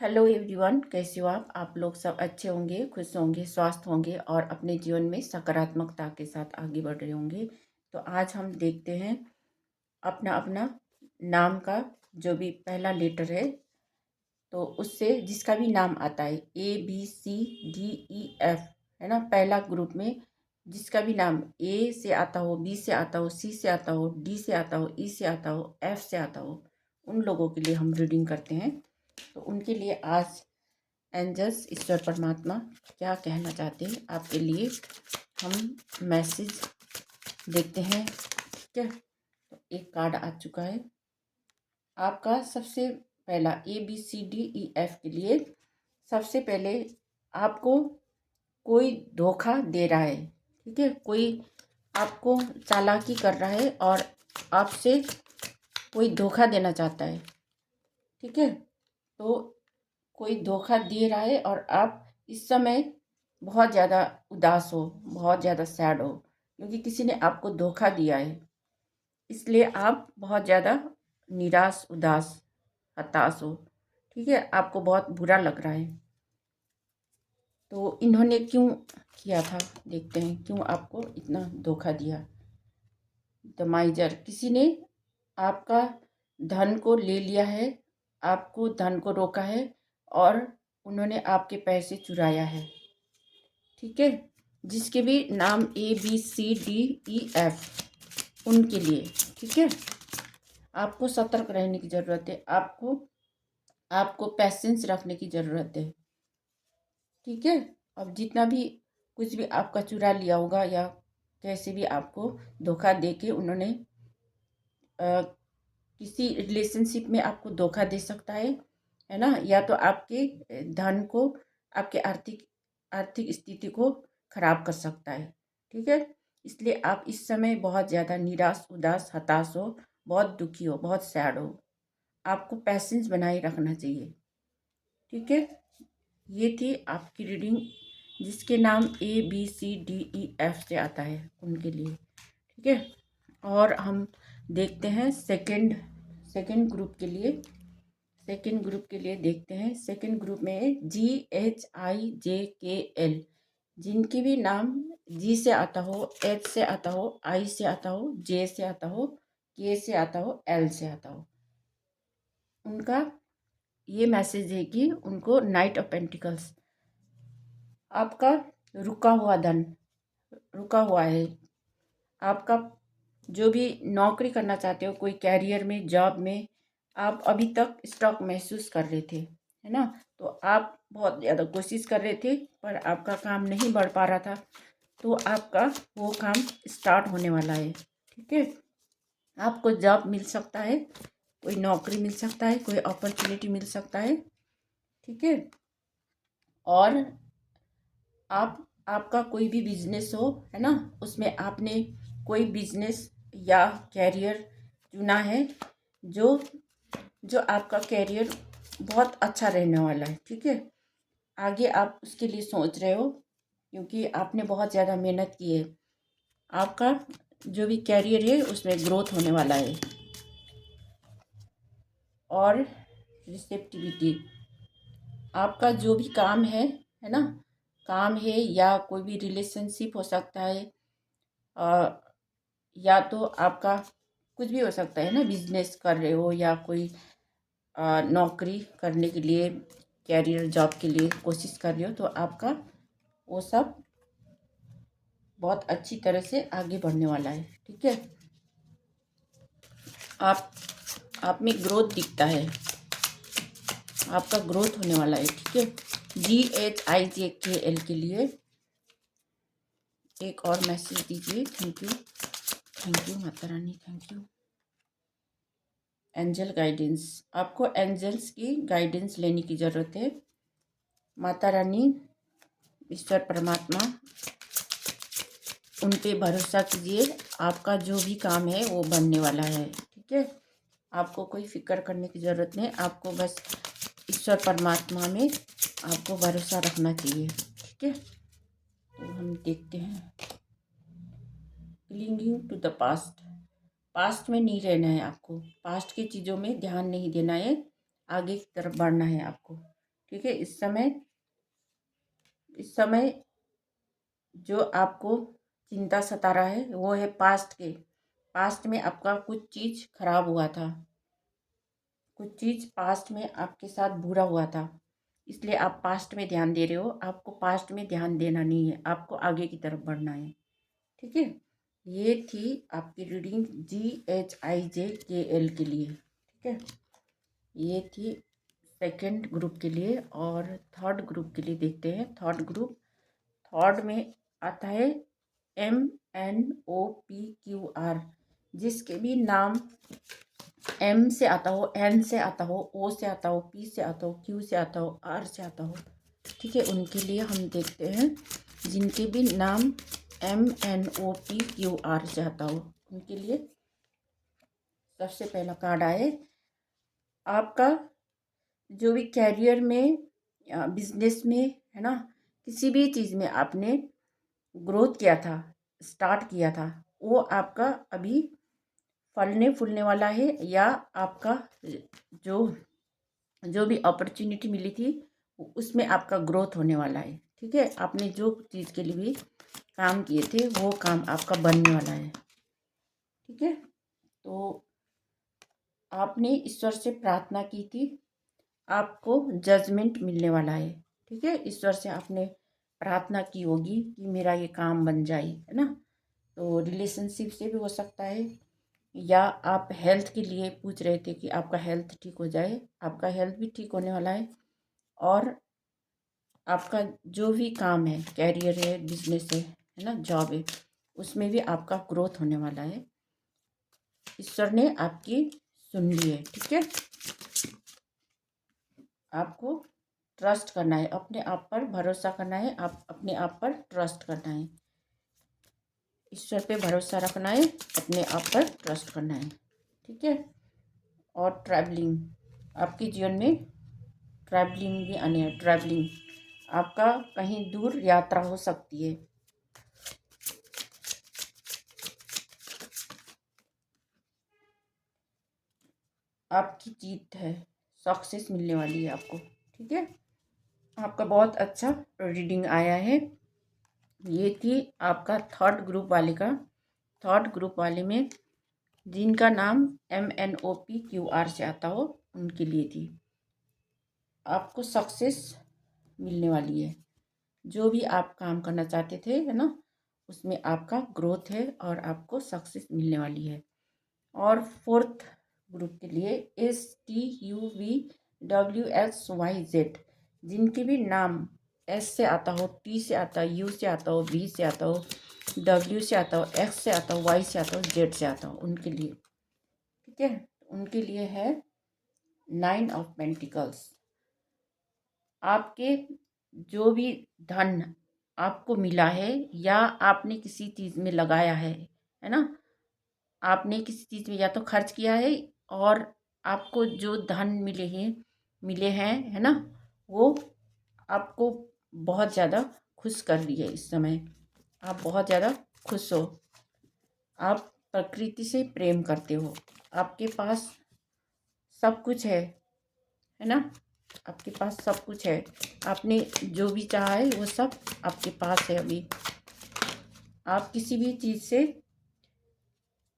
Hello everyone, कैसे हो आप लोग सब अच्छे होंगे, खुश होंगे, स्वस्थ होंगे और अपने जीवन में सकारात्मकता के साथ आगे बढ़ रहे होंगे। तो आज हम देखते हैं अपना अपना नाम का जो भी पहला लेटर है, तो उससे जिसका भी नाम आता है ABCDEF, है ना। पहला ग्रुप में जिसका भी नाम ए से आता हो, बी से आता हो, सी से आता हो, डी से आता हो, ई से आता हो, एफ से आता हो, उन लोगों के लिए हम रीडिंग करते हैं। तो उनके लिए आज एंजल्स, ईश्वर परमात्मा क्या कहना चाहते हैं आपके लिए, हम मैसेज देखते हैं। ठीक है, तो एक कार्ड आ चुका है आपका। सबसे पहला ABCDEF के लिए सबसे पहले आपको कोई धोखा दे रहा है। ठीक है, कोई आपको चालाकी कर रहा है और आपसे कोई धोखा देना चाहता है। ठीक है, तो कोई धोखा दे रहा है और आप इस समय बहुत ज़्यादा उदास हो, बहुत ज़्यादा सैड हो, क्योंकि किसी ने आपको धोखा दिया है। इसलिए आप बहुत ज़्यादा निराश, उदास, हताश हो। ठीक है, आपको बहुत बुरा लग रहा है। तो इन्होंने क्यों किया था, देखते हैं क्यों आपको इतना धोखा दिया। द माइजर, किसी ने आपका धन को ले लिया है, आपको धन को रोका है और उन्होंने आपके पैसे चुराया है। ठीक है, जिसके भी नाम ABCDEF उनके लिए। ठीक है, आपको सतर्क रहने की ज़रूरत है, आपको आपको पैसेंस रखने की ज़रूरत है। ठीक है, अब जितना भी कुछ भी आपका चुरा लिया होगा या कैसे भी आपको धोखा दे के उन्होंने किसी रिलेशनशिप में आपको धोखा दे सकता है ना, या तो आपके धन को, आपके आर्थिक आर्थिक स्थिति को खराब कर सकता है। ठीक है, इसलिए आप इस समय बहुत ज़्यादा निराश, उदास, हताश हो, बहुत दुखी हो, बहुत सैड हो। आपको पैसेंस बनाए रखना चाहिए। ठीक है, ये थी आपकी रीडिंग जिसके नाम ABCDEF से आता है उनके लिए। ठीक है, और हम देखते हैं सेकंड ग्रुप के लिए। सेकंड ग्रुप के लिए देखते हैं। सेकंड ग्रुप में GHIJKL, जिनकी भी नाम जी से आता हो, एच से आता हो, आई से आता हो, जे से आता हो, के से आता हो, एल से आता हो, उनका ये मैसेज है कि उनको नाइट ऑफ पेंटिकल्स, आपका रुका हुआ धन रुका हुआ है। आपका जो भी नौकरी करना चाहते हो, कोई कैरियर में, जॉब में आप अभी तक स्टॉक महसूस कर रहे थे, है ना। तो आप बहुत ज़्यादा कोशिश कर रहे थे पर आपका काम नहीं बढ़ पा रहा था, तो आपका वो काम स्टार्ट होने वाला है। ठीक है, आपको जॉब मिल सकता है, कोई नौकरी मिल सकता है, कोई अपॉर्चुनिटी मिल सकता है। ठीक है, और आपका कोई भी बिजनेस हो, है ना, उसमें आपने कोई बिजनेस या कैरियर चुना है जो जो आपका कैरियर बहुत अच्छा रहने वाला है। ठीक है, आगे आप उसके लिए सोच रहे हो क्योंकि आपने बहुत ज़्यादा मेहनत की है। आपका जो भी कैरियर है उसमें ग्रोथ होने वाला है। और रिसेप्टिविटी, आपका जो भी काम है ना, काम है या कोई भी रिलेशनशिप हो सकता है, या तो आपका कुछ भी हो सकता है ना, बिजनेस कर रहे हो या कोई नौकरी करने के लिए, कैरियर जॉब के लिए कोशिश कर रहे हो, तो आपका वो सब बहुत अच्छी तरह से आगे बढ़ने वाला है। ठीक है, आप आप में ग्रोथ दिखता है, आपका ग्रोथ होने वाला है। ठीक है, GHIJKL के लिए एक और मैसेज दीजिए। Thank you, thank you Mata Rani, thank you. Angel guidance, आपको एंजल्स की गाइडेंस लेने की ज़रूरत है। माता रानी, ईश्वर परमात्मा, उन पे भरोसा कीजिए, आपका जो भी काम है वो बनने वाला है। ठीक है, आपको कोई फिक्र करने की ज़रूरत नहीं, आपको बस ईश्वर परमात्मा में आपको भरोसा रखना चाहिए। ठीक है, तो हम देखते हैं। Clinging to the past, past में नहीं रहना है आपको, पास्ट की चीज़ों में ध्यान नहीं देना है, आगे की तरफ बढ़ना है आपको। ठीक है। इस समय जो आपको चिंता सता रहा है वो है पास्ट में आपका कुछ चीज़ खराब हुआ था, कुछ चीज़ पास्ट में आपके साथ बुरा हुआ था, इसलिए आप पास्ट में ध्यान दे रहे हो। आपको पास्ट में ध्यान देना नहीं है, आपको आगे की तरफ बढ़ना है। ठीक है। ये थी आपकी रीडिंग GHIJKL के लिए। ठीक है, ये थी सेकंड ग्रुप के लिए। और थर्ड ग्रुप के लिए देखते हैं। थर्ड में आता है MNOPQR। जिसके भी नाम M से आता हो, N से आता हो, O से आता हो, P से आता हो, Q से आता हो, R से आता हो, ठीक है, उनके लिए हम देखते हैं। जिनके भी नाम MNOPQR से आता हो उनके लिए सबसे पहला कार्ड आए। आपका जो भी कैरियर में या बिजनेस में है ना, किसी भी चीज़ में आपने ग्रोथ किया था, स्टार्ट किया था, वो आपका अभी फलने फूलने वाला है। या आपका जो जो भी अपॉर्चुनिटी मिली थी उसमें आपका ग्रोथ होने वाला है। ठीक है, आपने जो चीज़ के लिए भी काम किए थे वो काम आपका बनने वाला है। ठीक है, तो आपने ईश्वर से प्रार्थना की थी, आपको जजमेंट मिलने वाला है। ठीक है, ईश्वर से आपने प्रार्थना की होगी कि मेरा ये काम बन जाए, है ना। तो रिलेशनशिप से भी हो सकता है, या आप हेल्थ के लिए पूछ रहे थे कि आपका हेल्थ ठीक हो जाए। आपका हेल्थ भी ठीक होने वाला है। और आपका जो भी काम है, कैरियर है, बिजनेस है ना, जॉब है, उसमें भी आपका ग्रोथ होने वाला है। ईश्वर ने आपकी सुन ली है। ठीक है, आपको ट्रस्ट करना है, अपने आप पर भरोसा करना है, आप अपने आप पर ट्रस्ट करना है, ईश्वर पे भरोसा रखना है, अपने आप पर ट्रस्ट करना है। ठीक है, और ट्रैवलिंग, आपके जीवन में ट्रैवलिंग भी आने है। ट्रैवलिंग, आपका कहीं दूर यात्रा हो सकती है। आपकी जीत है, सक्सेस मिलने वाली है आपको। ठीक है, आपका बहुत अच्छा रीडिंग आया है। ये थी आपका थर्ड ग्रुप वाले का। थर्ड ग्रुप वाले में जिनका नाम MNOPQR से आता हो उनके लिए थी। आपको सक्सेस मिलने वाली है। जो भी आप काम करना चाहते थे, है ना, उसमें आपका ग्रोथ है और आपको सक्सेस मिलने वाली है। और फोर्थ ग्रुप के लिए STUVWXYZ, जिनके भी नाम S से आता हो, T से आता हो, U से आता हो, V से आता हो, W से आता हो, X से आता हो, Y से आता हो, Z से आता हो, उनके लिए। ठीक है, उनके लिए है 9 ऑफ पेंटिकल्स। आपके जो भी धन आपको मिला है या आपने किसी चीज़ में लगाया है ना, आपने किसी चीज़ में या तो खर्च किया है, और आपको जो धन मिले हैं है ना, वो आपको बहुत ज़्यादा खुश कर रही है। इस समय आप बहुत ज़्यादा खुश हो। आप प्रकृति से प्रेम करते हो, आपके पास सब कुछ है ना, आपके पास सब कुछ है। आपने जो भी चाहा है वो सब आपके पास है अभी। आप किसी भी चीज़ से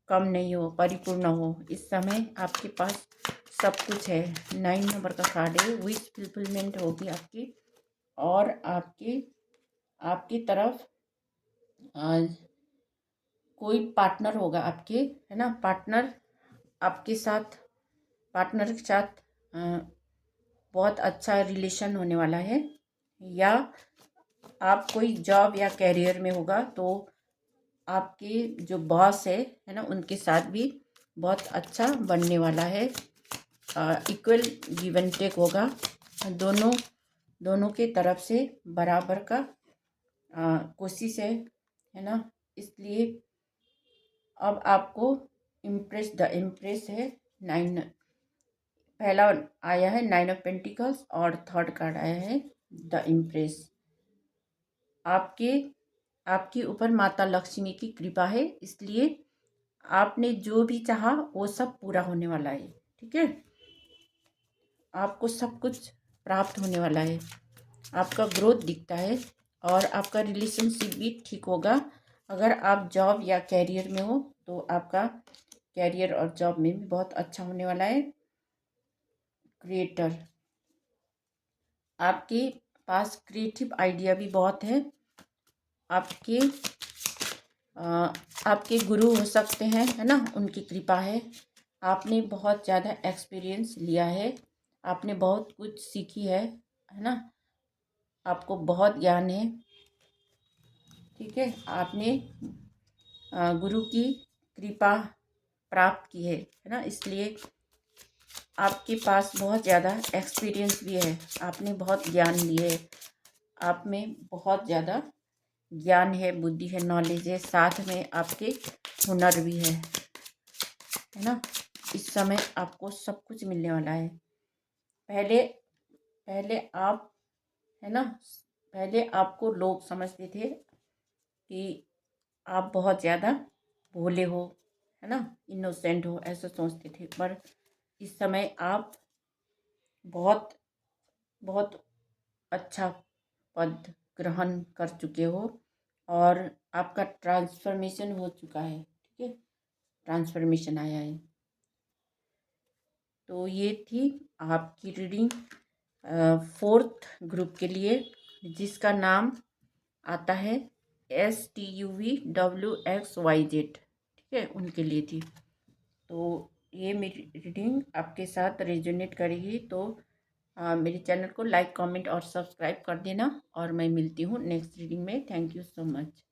कम नहीं हो, परिपूर्ण हो। इस समय आपके पास सब कुछ है। 9 नंबर का कार्ड है, विश फुलफिलमेंट होगी आपकी। और आपकी तरफ कोई पार्टनर होगा आपके, है ना, पार्टनर के साथ बहुत अच्छा रिलेशन होने वाला है। या आप कोई जॉब या कैरियर में होगा तो आपके जो बॉस है ना, उनके साथ भी बहुत अच्छा बनने वाला है। इक्वल गिव एंड टेक होगा, दोनों के तरफ से बराबर का कोशिश है ना। इसलिए अब आपको इम्प्रेस है। 9 पहला आया है 9 ऑफ पेंटिकल्स, और थर्ड कार्ड आया है द इम्प्रेस। आपके ऊपर माता लक्ष्मी की कृपा है, इसलिए आपने जो भी चाहा वो सब पूरा होने वाला है। ठीक है, आपको सब कुछ प्राप्त होने वाला है, आपका ग्रोथ दिखता है और आपका रिलेशनशिप भी ठीक होगा। अगर आप जॉब या कैरियर में हो तो आपका कैरियर और जॉब में भी बहुत अच्छा होने वाला है। क्रिएटर, आपके पास क्रिएटिव आइडिया भी बहुत है। आपके आपके गुरु हो सकते हैं, है ना, उनकी कृपा है। आपने बहुत ज़्यादा एक्सपीरियंस लिया है, आपने बहुत कुछ सीखी है ना, आपको बहुत ज्ञान है। ठीक है, आपने गुरु की कृपा प्राप्त की है ना, इसलिए आपके पास बहुत ज़्यादा एक्सपीरियंस भी है, आपने बहुत ज्ञान लिए है, आप में बहुत ज़्यादा ज्ञान है, बुद्धि है, नॉलेज है, साथ में आपके हुनर भी है ना। इस समय आपको सब कुछ मिलने वाला है। पहले पहले आप, है ना, पहले आपको लोग समझते थे कि आप बहुत ज़्यादा भोले हो, है ना, इनोसेंट हो, ऐसा सोचते थे। पर इस समय आप बहुत बहुत अच्छा पद ग्रहण कर चुके हो और आपका ट्रांसफॉर्मेशन हो चुका है। ठीक है, ट्रांसफॉर्मेशन आया है। तो ये थी आपकी रीडिंग 4th ग्रुप के लिए, जिसका नाम आता है STUVWXYZ। ठीक है, उनके लिए थी। तो ये मेरी रीडिंग आपके साथ रेजोनेट करेगी तो मेरे चैनल को लाइक, कमेंट और सब्सक्राइब कर देना। और मैं मिलती हूँ नेक्स्ट रीडिंग में। Thank you so much.